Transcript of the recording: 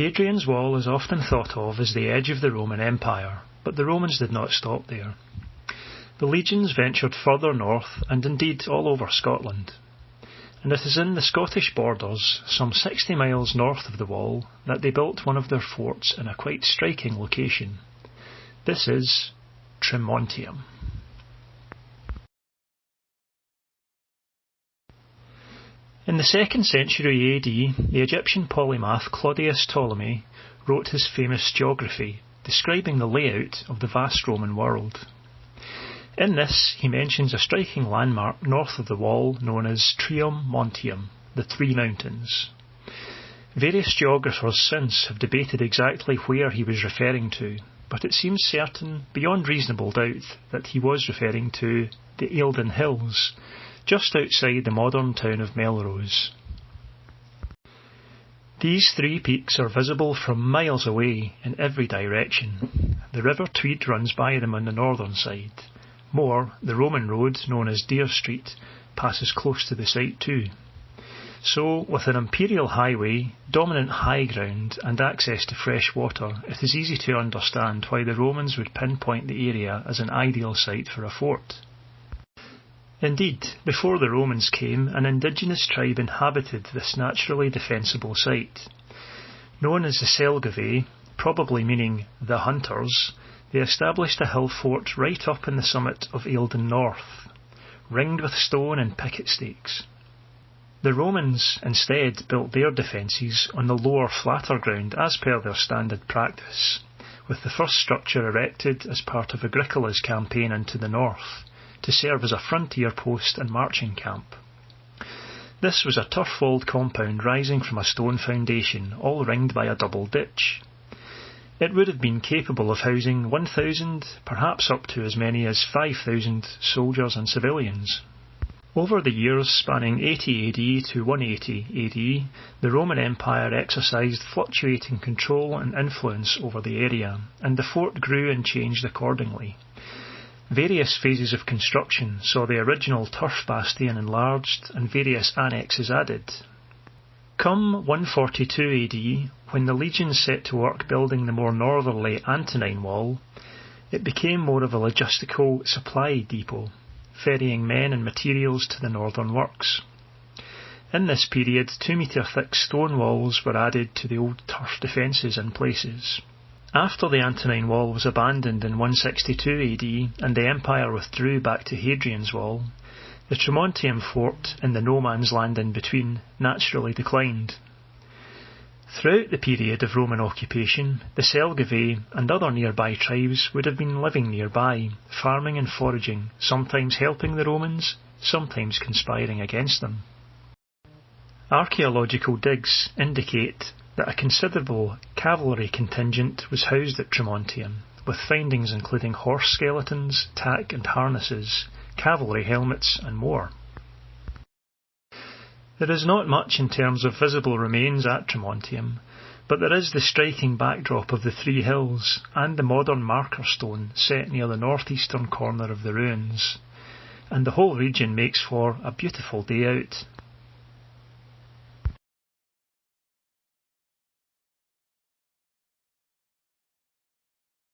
Hadrian's Wall is often thought of as the edge of the Roman Empire, but the Romans did not stop there. The legions ventured further north and indeed all over Scotland, and it is in the Scottish borders, some 60 miles north of the wall, that they built one of their forts in a quite striking location. This is Trimontium. In the 2nd century AD, the Egyptian polymath Claudius Ptolemy wrote his famous geography, describing the layout of the vast Roman world. In this, he mentions a striking landmark north of the wall known as Trimontium, the Three Mountains. Various geographers since have debated exactly where he was referring to, but it seems certain, beyond reasonable doubt, that he was referring to the Eildon Hills, just outside the modern town of Melrose. These 3 peaks are visible from miles away in every direction. The river Tweed runs by them on the northern side. More, the Roman road, known as Dere Street, passes close to the site too. So, with an imperial highway, dominant high ground and access to fresh water, it is easy to understand why the Romans would pinpoint the area as an ideal site for a fort. Indeed, before the Romans came, an indigenous tribe inhabited this naturally defensible site. Known as the Selgovae, probably meaning the hunters, they established a hill fort right up in the summit of Eildon North, ringed with stone and picket stakes. The Romans instead built their defences on the lower, flatter ground as per their standard practice, with the first structure erected as part of Agricola's campaign into the north, to serve as a frontier post and marching camp. This was a turf-walled compound rising from a stone foundation, all ringed by a double ditch. It would have been capable of housing 1,000, perhaps up to as many as 5,000 soldiers and civilians. Over the years spanning 80 AD to 180 AD, the Roman Empire exercised fluctuating control and influence over the area, and the fort grew and changed accordingly. Various phases of construction saw the original turf bastion enlarged and various annexes added. Come 142 AD, when the legions set to work building the more northerly Antonine Wall, it became more of a logistical supply depot, ferrying men and materials to the northern works. In this period, 2-metre-thick stone walls were added to the old turf defences in places. After the Antonine Wall was abandoned in 162 AD and the empire withdrew back to Hadrian's Wall, the Trimontium fort in the no-man's land in between naturally declined. Throughout the period of Roman occupation, the Selgovae and other nearby tribes would have been living nearby, farming and foraging, sometimes helping the Romans, sometimes conspiring against them. Archaeological digs indicate that a considerable cavalry contingent was housed at Trimontium, with findings including horse skeletons, tack and harnesses, cavalry helmets and more. There is not much in terms of visible remains at Trimontium, but there is the striking backdrop of the 3 hills and the modern marker stone set near the northeastern corner of the ruins, and the whole region makes for a beautiful day out.